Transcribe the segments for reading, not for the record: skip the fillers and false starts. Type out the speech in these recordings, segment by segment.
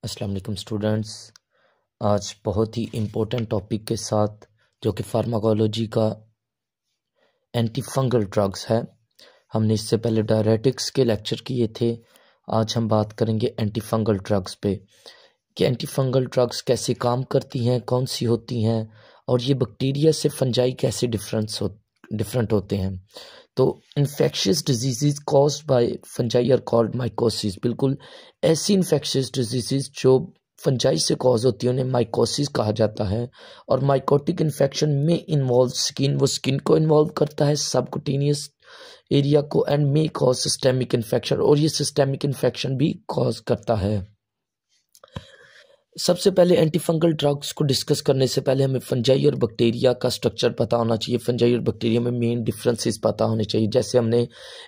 अस्सलाम वालेकुम स्टूडेंट्स। आज बहुत ही इम्पोर्टेंट टॉपिक के साथ जो कि फार्माकोलॉजी का एंटी फंगल ड्रग्स है। हमने इससे पहले डायरेटिक्स के लेक्चर किए थे। आज हम बात करेंगे एंटी फंगल ड्रग्स पे कि एंटी फंगल ड्रग्स कैसे काम करती हैं, कौन सी होती हैं और ये बैक्टीरिया से फंजाई कैसे डिफरेंट होते हैं। तो infectious disease caused by fungi are called mycosis. बिल्कुल ऐसी इन्फेक्शियस डिजीज़ जो फंजाई से कॉज होती है उन्हें माइकोसिस कहा जाता है। और माइकोटिक इन्फेक्शन में इन्वॉल्व स्किन, वो स्किन को इन्वॉल्व करता है, सबकुटेनियस एरिया को, and may cause systemic infection, और ये सिस्टेमिक इन्फेक्शन भी कॉज करता है। सबसे पहले एंटी फंगल ड्रग्स को डिस्कस करने से पहले हमें फंजाई और बैक्टीरिया का स्ट्रक्चर पता होना चाहिए। फंजाई और बैक्टीरिया में मेन डिफरेंसेस पता होने चाहिए। जैसे हमने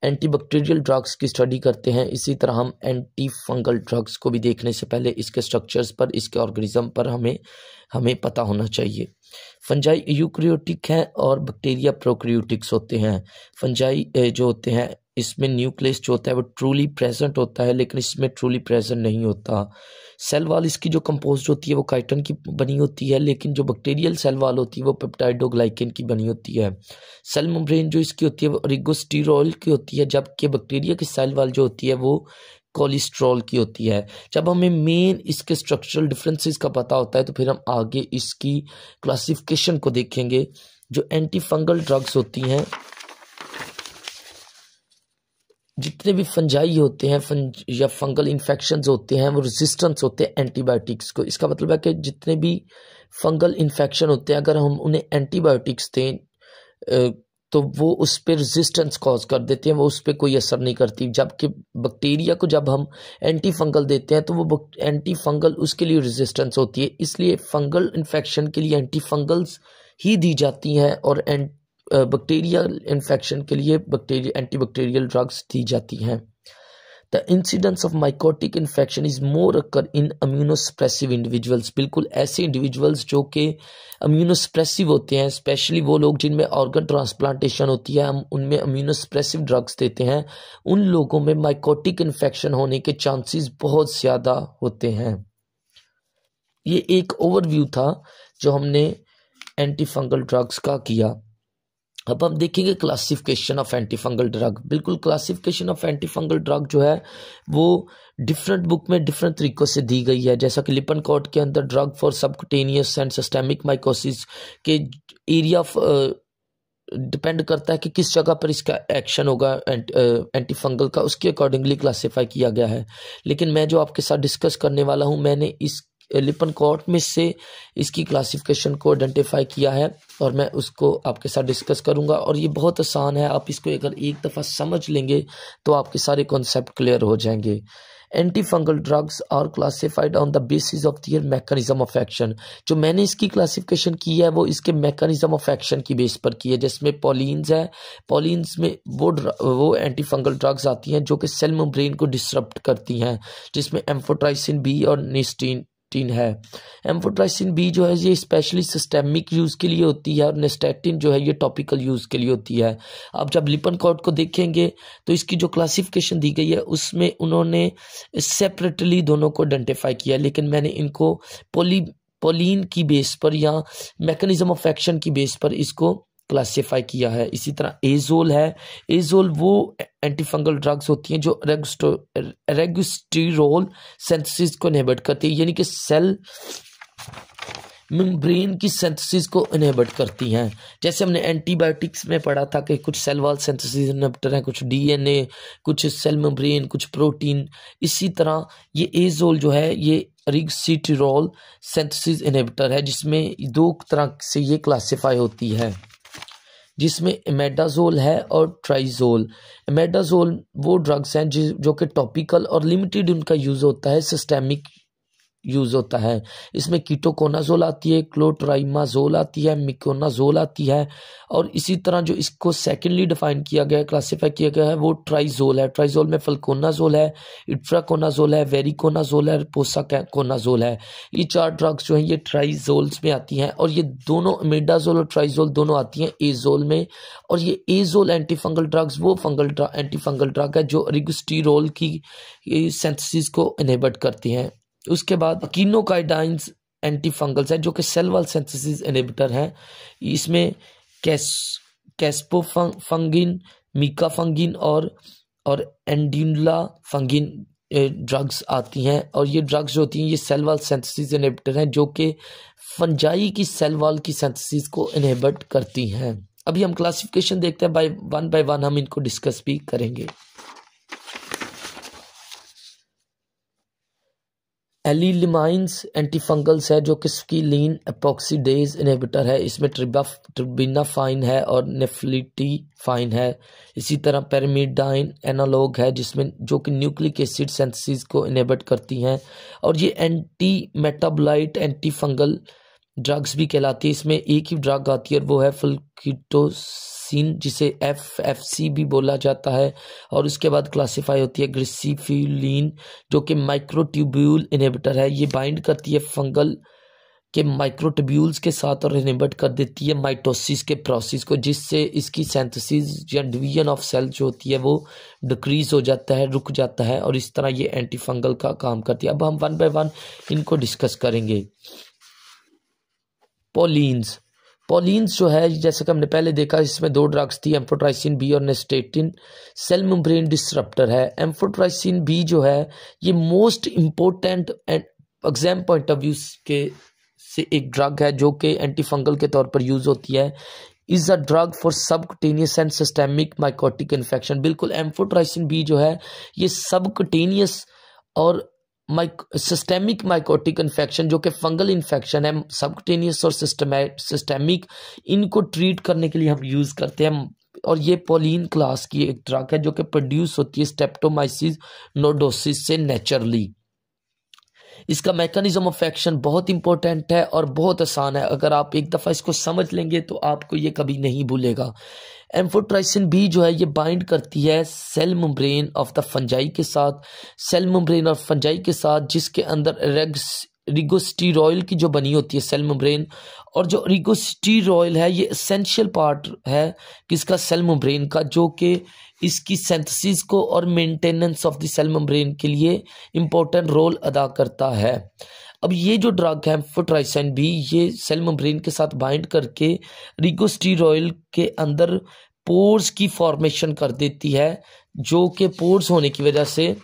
एंटी बैक्टीरियल ड्रग्स की स्टडी करते हैं, इसी तरह हम एंटी फंगल ड्रग्स को भी देखने से पहले इसके स्ट्रक्चर्स पर, इसके ऑर्गेनिज्म पर हमें पता होना चाहिए। फंजाई यूकैरियोटिक हैं और बैक्टीरिया प्रोकैरियोटिक्स होते हैं। फंजाई जो होते हैं इसमें न्यूक्लियस जो होता है वो ट्रूली प्रेजेंट होता है, लेकिन इसमें ट्रूली प्रेजेंट नहीं होता। सेल वॉल इसकी जो कंपोज्ड होती है वो काइटिन की बनी होती है, लेकिन जो बैक्टीरियल सेल वॉल होती है वो पेप्टाइडोग्लाइकेन की बनी होती है। सेल मेम्ब्रेन जो इसकी होती है वो ओलिगोस्टेरॉल की होती है, जबकि बैक्टीरिया की सेल वॉल जो होती है वो कोलेस्ट्रॉल की होती है। जब हमें मेन इसके स्ट्रक्चरल डिफरेंसेस का पता होता है तो फिर हम आगे इसकी क्लासिफिकेशन को देखेंगे। जो एंटी फंगल ड्रग्स होती हैं, जितने भी फंजाई होते हैं या फंगल इन्फेक्शंस होते हैं वो रेजिस्टेंस होते हैं एंटीबायोटिक्स को। इसका मतलब है कि जितने भी फंगल इन्फेक्शन होते हैं अगर हम उन्हें एंटीबायोटिक्स दें तो वो उस पर रेजिस्टेंस कॉज कर देते हैं, वो उस पर कोई असर नहीं करती। जबकि बैक्टीरिया को जब हम एंटी फंगल देते हैं तो वो एंटी फंगल उसके लिए रेजिस्टेंस होती है। इसलिए फंगल इन्फेक्शन के लिए एंटी फंगल्स ही दी जाती हैं और बैक्टीरियल इन्फेक्शन के लिए एंटीबैक्टीरियल ड्रग्स दी जाती हैं। The incidence of mycotic infection is more occur in immunosuppressive individuals. बिल्कुल ऐसे इंडिविजुअल्स जो कि इम्यूनोसप्रेसिव होते हैं, स्पेशली वो लोग जिनमें ऑर्गन ट्रांसप्लांटेशन होती है, हम उनमें इम्यूनोसप्रेसिव ड्रग्स देते हैं, उन लोगों में माइकोटिक इन्फेक्शन होने के चांसेस बहुत ज़्यादा होते हैं। ये एक ओवरव्यू था जो हमने एंटी फंगल ड्रग्स का किया। अब हम देखेंगे classification of antifungal drug. बिल्कुल classification of antifungal drug जो है वो डिफरेंट बुक में डिफरेंट तरीक़ों से दी गई है। जैसा कि लिपनकॉट के अंदर drug for subcutaneous and systemic mycosis के एरिया डिपेंड करता है कि किस जगह पर इसका एक्शन होगा एंटी फंगल का, उसके अकॉर्डिंगली क्लासीफाई किया गया है। लेकिन मैं जो आपके साथ डिस्कस करने वाला हूँ, मैंने इस लिपनकॉट में से इसकी क्लासिफिकेशन को आइडेंटिफाई किया है और मैं उसको आपके साथ डिस्कस करूंगा। और ये बहुत आसान है, आप इसको अगर एक दफ़ा समझ लेंगे तो आपके सारे कॉन्सेप्ट क्लियर हो जाएंगे। Antifungal drugs are classified on the basis of their mechanism of action. जो मैंने इसकी क्लासिफिकेशन की है वो इसके मैकेनिज्म ऑफ एक्शन की बेस पर की है, जिसमें पॉलिन्स है। पॉलिन्स में वो एंटी फंगल ड्रग्स आती हैं जो कि सेल मेम्ब्रेन को डिसरप्ट करती हैं, जिसमें एम्फोट्राइसिन बी और निस्टीन है। एम्फोट्राइसिन बी जो है ये स्पेशली सिस्टेमिक यूज़ के लिए होती है और नेस्टैटिन जो है ये टॉपिकल यूज़ के लिए होती है। अब जब लिपनकॉट को देखेंगे तो इसकी जो क्लासिफिकेशन दी गई है उसमें उन्होंने सेपरेटली दोनों को आइडेंटिफाई किया, लेकिन मैंने इनको पोलिन की बेस पर या मैकेनिज्म ऑफ एक्शन की बेस पर इसको क्लासीफाई किया है। इसी तरह एजोल है। एजोल वो एंटी फंगल ड्रग्स होती हैं जो रेगुस्टेरोल सिंथेसिस को इनहिबिट करती है, यानी कि सेल मेम्ब्रेन की सिंथेसिस को इनहिबिट करती हैं। जैसे हमने एंटीबायोटिक्स में पढ़ा था कि कुछ सेल वॉल सिंथेसिस इनहिबिटर हैं, कुछ डीएनए, कुछ सेल मेम्ब्रेन, कुछ प्रोटीन। इसी तरह ये एजोल जो है ये रेगुस्टेरोल सिंथेसिस इनहिबिटर है, जिसमें दो तरह से ये क्लासीफाई होती है, जिसमें इमेडाजोल है और ट्राइजोल। इमेडाजोल वो ड्रग्स हैं जो कि टॉपिकल और लिमिटेड उनका यूज़ होता है, सिस्टेमिक यूज़ होता है। इसमें कीटोकोनाजोल आती है, क्लोट्राइमाजोल आती है, मिकोनाजोल आती है, और इसी तरह जो इसको सेकेंडली डिफाइन किया गया है, क्लासीफाई किया गया है, वो ट्राइजोल है। ट्राइजोल में फल्कोनाजोल है, इट्राकोनाजोल है, वेरिकोनाजोल है, पोसाकोनाजोल है। ये चार ड्रग्स जो हैं ये ट्राइजोल्स में आती हैं, और ये दोनों इमेडाजोल और ट्राइजोल दोनों आती हैं एजोल में। और ये एजोल एंटी फंगल ड्रग्स वो एंटी फंगल ड्रग है जो रेगुस्टेरोल की सिंथेसिस को इनहिबिट करती हैं। उसके बाद कीनोकाइडाइंस एंटी फंगल्स है जो कि सेल वॉल सिंथेसिस इनहिबिटर है। इसमें कैस्पोफंगिन, मीकाफंगिन और एंड्यूला फंगिन ड्रग्स आती हैं, और ये ड्रग्स जो होती हैं ये सेल वॉल सिंथेसिस इनहिबिटर हैं जो कि फंजाई की सेल वॉल की सिंथेसिस को इनहिबिट करती हैं। अभी हम क्लासिफिकेशन देखते हैं, बाय वन हम इनको डिस्कस भी करेंगे। एलिलिमाइंस एंटीफंगल्स है जो कि स्कीलीन एपॉक्सीडेज इनहिबिटर है। इसमें ट्रिबिनाफाइन है और नेफ्लिटिफाइन है। इसी तरह पैरामिडाइन एनालॉग है जिसमें जो कि न्यूक्लिक एसिड सिंथेसिस को इनहिबिट करती हैं, और ये एंटी मेटाबोलाइट एंटीफंगल ड्रग्स भी कहलाती है। इसमें एक ही ड्रग आती है और वो है फ्लुकिटोसिन जिसे FFC भी बोला जाता है, और उसके बाद क्लासिफाई होती है ग्रिसिफिलिन जो कि माइक्रोट्यूब्यूल इनहिबिटर है। ये बाइंड करती है फंगल के माइक्रोट्यूब्यूल्स के साथ और इनहिबिट कर देती है माइटोसिस के प्रोसेस को, जिससे इसकी सिंथेसिस या डिवीजन ऑफ सेल जो होती है वो डिक्रीज हो जाता है, रुक जाता है, और इस तरह ये एंटीफंगल का काम करती है। अब हम वन बाय वन इनको डिस्कस करेंगे। पॉलीन्स जो है जैसे कि हमने पहले देखा, इसमें दो ड्रग्स थी, एम्फोट्राइसिन बी और नेस्टेटिन। सेल मेम्ब्रेन डिसरप्टर है। एम्फोट्राइसिन बी जो है ये most important exam point of view के से एक ड्रग है जो कि एंटीफंगल के तौर पर यूज होती है। Is a drug for subcutaneous and systemic mycotic infection. बिल्कुल, एम्फोट्राइसिन बी जो है ये सबक्यूटेनियस और सिस्टेमिक माइकोटिक इन्फेक्शन जो कि फंगल इन्फेक्शन है, सबक्यूटेनियस और सिस्टेमिक, इनको ट्रीट करने के लिए हम यूज़ करते हैं। और ये पोलिन क्लास की एक ड्रग है जो कि प्रोड्यूस होती है स्ट्रेप्टोमाइसिस नोडोसिस से नेचुरली। इसका मैकेनिज्म ऑफ एक्शन बहुत इंपॉर्टेंट है और बहुत आसान है। अगर आप एक दफ़ा इसको समझ लेंगे तो आपको ये कभी नहीं भूलेगा। एम्फोट्राइसिन बी जो है ये बाइंड करती है cell membrane of the fungi के साथ, सेल मेम्ब्रेन और फंजाई के साथ, जिसके अंदर रिगोस्टीरॉयल की जो बनी होती है सेल मेम्ब्रेन, और जो रिगोस्टीरॉयल है ये एसेंशियल पार्ट है किसका, सेल मेम्ब्रेन का, जो कि इसकी सिंथेसिस को और maintenance of the cell membrane के लिए इम्पोर्टेंट रोल अदा करता है। अब ये जो ड्रग है एम्फोट्राइसिन बी, ये सेल मेम्ब्रेन के साथ बाइंड करके रिगोस्टीरॉयल के अंदर पोर्स की फॉर्मेशन कर देती है, जो कि पोर्स होने की वजह से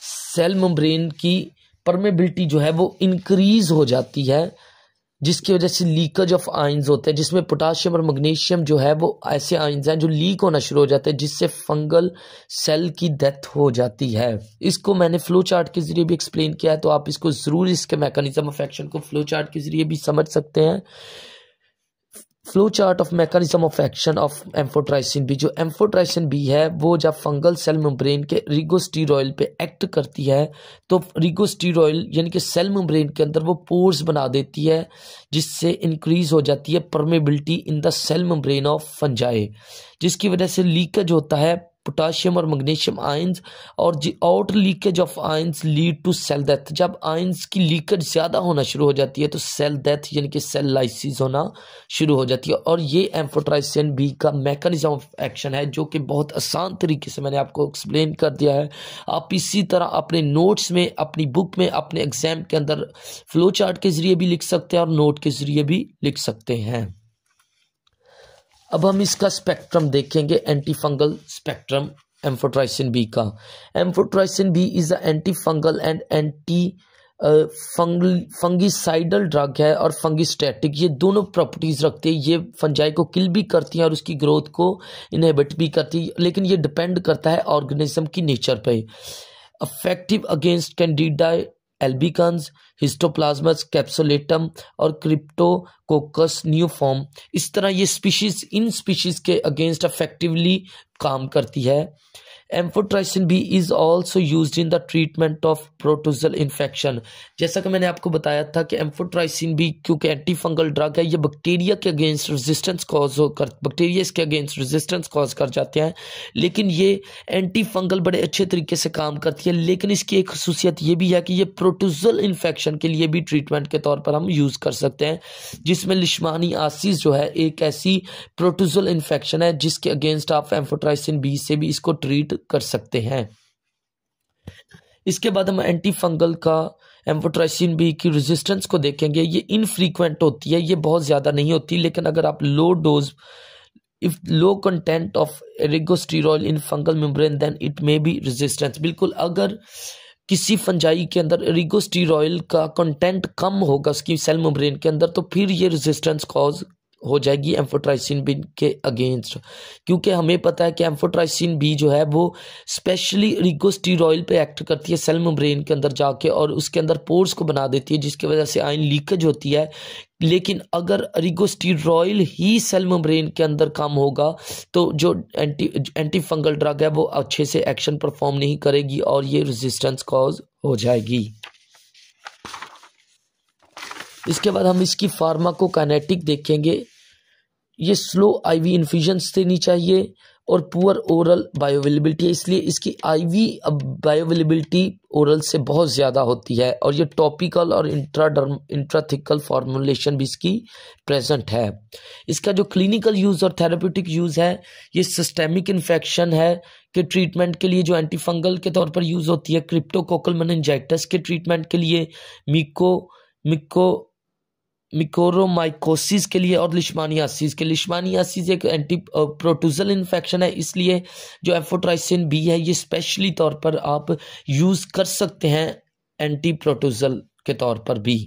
सेल मेम्ब्रेन की परमेबिलिटी जो है वो इंक्रीज हो जाती है, जिसकी वजह से लीकेज ऑफ आयंस होते हैं, जिसमें पोटाशियम और मैग्नीशियम जो है वो ऐसे आयंस हैं जो लीक होना शुरू हो जाते हैं, जिससे फंगल सेल की डेथ हो जाती है। इसको मैंने फ्लो चार्ट के जरिए भी एक्सप्लेन किया है, तो आप इसको ज़रूर इसके मैकेनिज्म ऑफ एक्शन को फ्लो चार्ट के जरिए भी समझ सकते हैं। Flow chart of mechanism of action of amphotericin B. जो एम्फोट्राइसिन बी है वो जब फंगल सेल मेम्ब्रेन के रिगोस्टीरॉयल पे एक्ट करती है तो रिगोस्टीरॉयल यानी कि सेल मेम्ब्रेन के अंदर वो पोर्स बना देती है, जिससे इंक्रीज हो जाती है permeability in the cell membrane of fungi, जिसकी वजह से लीकेज होता है पोटाशियम और मैग्नीशियम आयंस, और outer leakage of ions lead to cell death. जब आयंस की लीकेज ज़्यादा होना शुरू हो जाती है तो सेल डेथ यानी कि सेल लाइसिस होना शुरू हो जाती है। और ये एम्फोट्राइसिन बी का मैकेनिज्म ऑफ एक्शन है, जो कि बहुत आसान तरीके से मैंने आपको एक्सप्लेन कर दिया है। आप इसी तरह अपने नोट्स में, अपनी बुक में, अपने एग्जाम के अंदर फ्लो चार्ट के जरिए भी लिख सकते हैं और नोट के जरिए भी लिख सकते हैं। अब हम इसका स्पेक्ट्रम देखेंगे, antifungal spectrum amphotericin B का। Amphotericin B is a antifungal and anti fungicidal drug है और फंगिस्टैटिक, ये दोनों प्रॉपर्टीज रखते हैं। ये फंजाई को किल भी करती है और उसकी ग्रोथ को इनहिबिट भी करती है, लेकिन ये डिपेंड करता है ऑर्गेनिज्म की नेचर पे। Effective against Candida albicans, Histoplasmas capsulatum और क्रिप्टोकोकस न्यूफॉर्म, इस तरह ये स्पीशीज इन स्पीशीज के अगेंस्ट इफेक्टिवली काम करती है। Amphotericin B is also used in the treatment of protozoal infection. जैसा कि मैंने आपको बताया था कि एम्फोट्राइसिन बी क्योंकि एंटी फंगल ड्रग है, ये बैक्टीरिया के अगेंस्ट रेजिस्टेंस बैक्टीरिया इसके अगेंस्ट रेजिस्टेंस कॉज कर जाते हैं, लेकिन ये एंटी फंगल बड़े अच्छे तरीके से काम करती है। लेकिन इसकी एक खसूसियत ये भी है कि ये प्रोटोजल इन्फेक्शन के लिए भी ट्रीटमेंट के तौर पर हम यूज़ कर सकते हैं, जिसमें लिश्मानी आसिस जो है एक ऐसी प्रोटोजल इन्फेक्शन है जिसके अगेंस्ट आप एम्फोट्राइसिन बी से भी इसको ट्रीट कर सकते हैं। इसके बाद हम एंटी फंगल का एम्फोट्राइसिन बी की रेजिस्टेंस को देखेंगे। ये इनफ्रीक्वेंट होती है, ये बहुत ज़्यादा नहीं होती, लेकिन अगर आप low dose if low content of ergosterol in fungal membrane then it may be resistance. बिल्कुल, अगर किसी फंजाई के अंदर एरिगोस्टेरॉल का कंटेंट कम होगा उसकी सेल मेम्ब्रेन के अंदर, तो फिर ये रेजिस्टेंस कॉज हो जाएगी एम्फोट्राइसिन बी के अगेंस्ट, क्योंकि हमें पता है कि एम्फोट्राइसिन बी जो है वो स्पेशली एरिगोस्टेरॉल पे एक्ट करती है सेल मेम्ब्रेन के अंदर जाके, और उसके अंदर पोर्स को बना देती है, जिसकी वजह से आयन लीकेज होती है। लेकिन अगर एरिगोस्टेरॉल ही सेल मेम्ब्रेन के अंदर कम होगा तो जो एंटी फंगल ड्रग है वो अच्छे से एक्शन परफॉर्म नहीं करेगी और ये रेजिस्टेंस कॉज हो जाएगी। इसके बाद हम इसकी फार्माकोकाइनेटिक देखेंगे। ये स्लो आईवी इन्फ्यूजन्स देनी चाहिए और पुअर ओरल बायोअवेलेबिलिटी है, इसलिए इसकी आईवी बायोअवेलेबिलिटी ओरल से बहुत ज़्यादा होती है, और ये टॉपिकल और इंट्राथिकल फॉर्मुलेशन भी इसकी प्रेजेंट है। इसका जो क्लिनिकल यूज़ और थेरेप्यूटिक यूज़ है, ये सिस्टेमिक इन्फेक्शन है के ट्रीटमेंट के लिए जो एंटीफंगल के तौर पर यूज़ होती है, क्रिप्टोकोकल मेनिंजाइटिस के ट्रीटमेंट के लिए, मिकोरोमाइकोसिस के लिए, और लिशमानियासिस के। लिशमानियासिस एक एंटी प्रोटोजल इन्फेक्शन है, इसलिए जो एम्फोट्राइसिन बी है ये स्पेशली तौर पर आप यूज़ कर सकते हैं एंटी प्रोटोजल के तौर पर भी।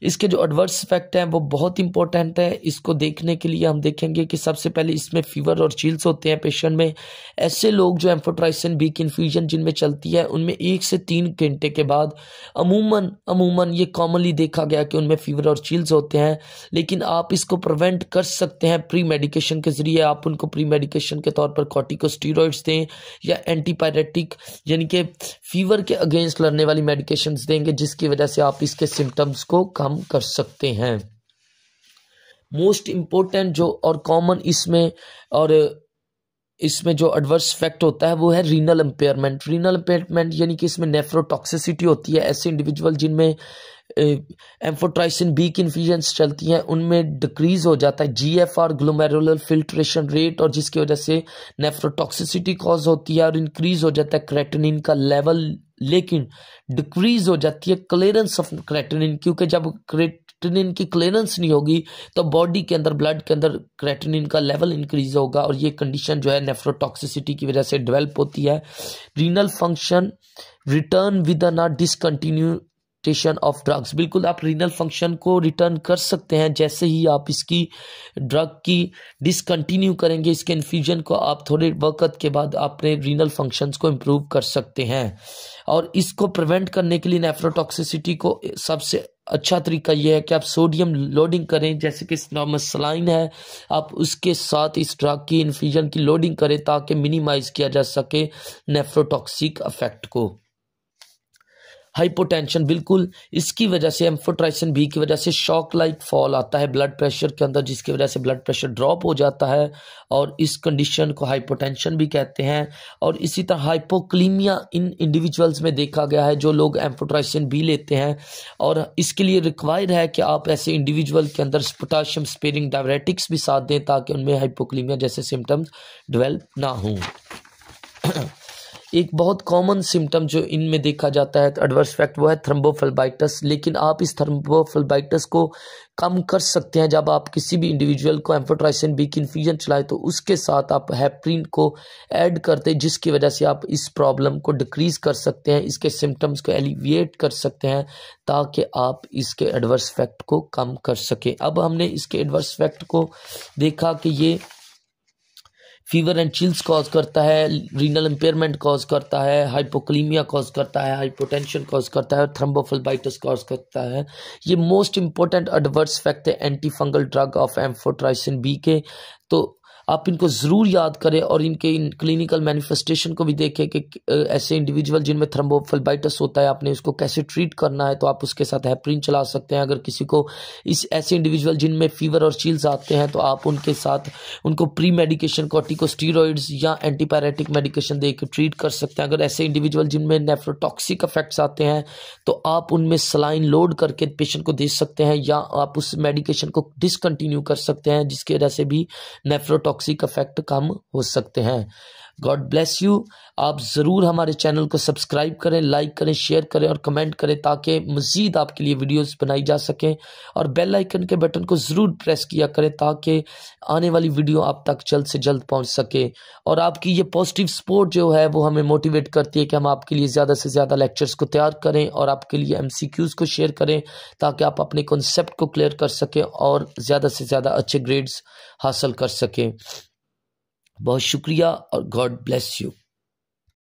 इसके जो एडवर्स इफेक्ट हैं वो बहुत इंपॉर्टेंट है। इसको देखने के लिए हम देखेंगे कि सबसे पहले इसमें फीवर और चिल्स होते हैं पेशेंट में। ऐसे लोग जो एम्फोट्राइसिन बी की इन्फ्यूजन जिनमें चलती है उनमें 1 से 3 घंटे के बाद अमूमन ये कॉमनली देखा गया कि उनमें फीवर और चिल्स होते हैं, लेकिन आप इसको प्रिवेंट कर सकते हैं प्री मेडिकेशन के ज़रिए। आप उनको प्री मेडिकेशन के तौर पर कॉर्टिकोस्टेरॉइड्स दें या एंटीपायरेटिक यानी कि फीवर के अगेंस्ट लड़ने वाली मेडिकेशंस देंगे, जिसकी वजह से आप इसके सिम्टम्स को कम कर सकते हैं। मोस्ट इंपॉर्टेंट जो और कॉमन इसमें जो एडवर्स इफेक्ट होता है वो है रीनल इम्पेयरमेंट। रीनल इम्पेयरमेंट यानी कि इसमें नेफ्रोटॉक्सिसिटी होती है। ऐसे इंडिविजुअल जिनमें एम्फोट्राइसिन बी की इन्फ्यूजन्स चलती हैं उनमें डिक्रीज हो जाता है GFR ग्लोमेरुलर फिल्ट्रेशन रेट, और जिसकी वजह से नेफ्रोटॉक्सिसिटी कॉज होती है और इंक्रीज हो जाता है क्रेटिनिन का लेवल, लेकिन डिक्रीज हो जाती है क्लियरेंस ऑफ क्रेटिनिन, क्योंकि जब क्रेटिनिन की क्लियरेंस नहीं होगी तो बॉडी के अंदर ब्लड के अंदर क्रेटिनिन का लेवल इंक्रीज होगा, और ये कंडीशन जो है नेफ्रोटॉक्सिसिटी की वजह से डेवलप होती है। Renal function return with a discontinuation of drugs. बिल्कुल आप रीनल फंक्शन को रिटर्न कर सकते हैं जैसे ही आप इसकी ड्रग की डिसकंटिन्यू करेंगे। इसके इन्फ्यूजन को आप थोड़े वक्त के बाद अपने रीनल फंक्शंस को इम्प्रूव कर सकते हैं, और इसको प्रिवेंट करने के लिए नेफ्रोटॉक्सिसिटी को सबसे अच्छा तरीका यह है कि आप सोडियम लोडिंग करें, जैसे कि नॉर्मल सलाइन है, आप उसके साथ इस ड्रग की इन्फ्यूजन की लोडिंग करें ताकि मिनिमाइज किया जा सके नेफ्रोटॉक्सिक इफेक्ट को। हाइपोटेंशन, बिल्कुल इसकी वजह से एम्फोट्राइसिन बी की वजह से शॉक लाइक फॉल आता है ब्लड प्रेशर के अंदर, जिसकी वजह से ब्लड प्रेशर ड्रॉप हो जाता है, और इस कंडीशन को हाइपोटेंशन भी कहते हैं। और इसी तरह हाइपोक्लीमिया इन इंडिविजुअल्स में देखा गया है जो लोग एम्फोट्राइसिन बी लेते हैं, और इसके लिए रिक्वायर है कि आप ऐसे इंडिविजुअल के अंदर पोटाशियम स्पेयरिंग डायरेटिक्स भी साथ दें ताकि उनमें हाइपोक्लीमिया जैसे सिम्टम्स डेवलप ना हों। एक बहुत कॉमन सिम्टम जो इनमें देखा जाता है एडवर्स इफेक्ट वो है थ्रोम्बोफ्लेबाइटिस, लेकिन आप इस थ्रोम्बोफ्लेबाइटिस को कम कर सकते हैं जब आप किसी भी इंडिविजुअल को एम्फोट्राइसिन बी की इन्फ्यूजन चलाएं तो उसके साथ आप हेपरिन को ऐड कर दें, जिसकी वजह से आप इस प्रॉब्लम को डिक्रीज कर सकते हैं, इसके सिम्टम्स को एलिविएट कर सकते हैं ताकि आप इसके एडवर्स इफेक्ट को कम कर सकें। अब हमने इसके एडवर्स इफेक्ट को देखा कि ये फीवर एंड चिल्स कॉज करता है, रीनल इम्पेयरमेंट कॉज करता है, हाइपोक्लीमिया कॉज करता है, हाइपोटेंशन कॉज करता है, थ्रोम्बोफ्लेबाइटिस कॉज करता है। ये मोस्ट इंपॉर्टेंट एडवर्स इफेक्ट है antifungal drug of amphotericin B के, तो आप इनको ज़रूर याद करें और इनके क्लिनिकल मैनिफेस्टेशन को भी देखें कि ऐसे इंडिविजुअल जिनमें थ्रोम्बोफ्लेबाइटिस होता है आपने उसको कैसे ट्रीट करना है, तो आप उसके साथ हेपरिन चला सकते हैं। अगर किसी को ऐसे इंडिविजुअल जिनमें फीवर और चिल्स आते हैं तो आप उनके साथ उनको प्री मेडिकेशन कॉर्टिकोस्टेरॉइड्स या एंटीपायरेटिक मेडिकेशन दे के ट्रीट कर सकते हैं। अगर ऐसे इंडिविजुअल जिनमें नेफ्रोटॉक्सिक इफेक्ट्स आते हैं तो आप उनमें सलाइन लोड करके पेशेंट को दे सकते हैं, या आप उस मेडिकेशन को डिसकंटिन्यू कर सकते हैं जिसकी वजह से भी नेफ्रोटॉक्सिक इफेक्ट कम हो सकते हैं। God bless you. आप ज़रूर हमारे चैनल को सब्सक्राइब करें, लाइक करें, शेयर करें और कमेंट करें ताकि मज़ीद आपके लिए वीडियोस बनाई जा सकें। और बेल आइकन के बटन को ज़रूर प्रेस किया करें ताकि आने वाली वीडियो आप तक जल्द से जल्द पहुंच सके। और आपकी ये पॉजिटिव सपोर्ट जो है वो हमें मोटिवेट करती है कि हम आपके लिए ज़्यादा से ज़्यादा लेक्चर्स को तैयार करें और आपके लिए MCQs को शेयर करें ताकि आप अपने कॉन्सेप्ट को क्लियर कर सकें और ज़्यादा से ज़्यादा अच्छे ग्रेड्स हासिल कर सकें। बहुत शुक्रिया और गॉड ब्लेस यू।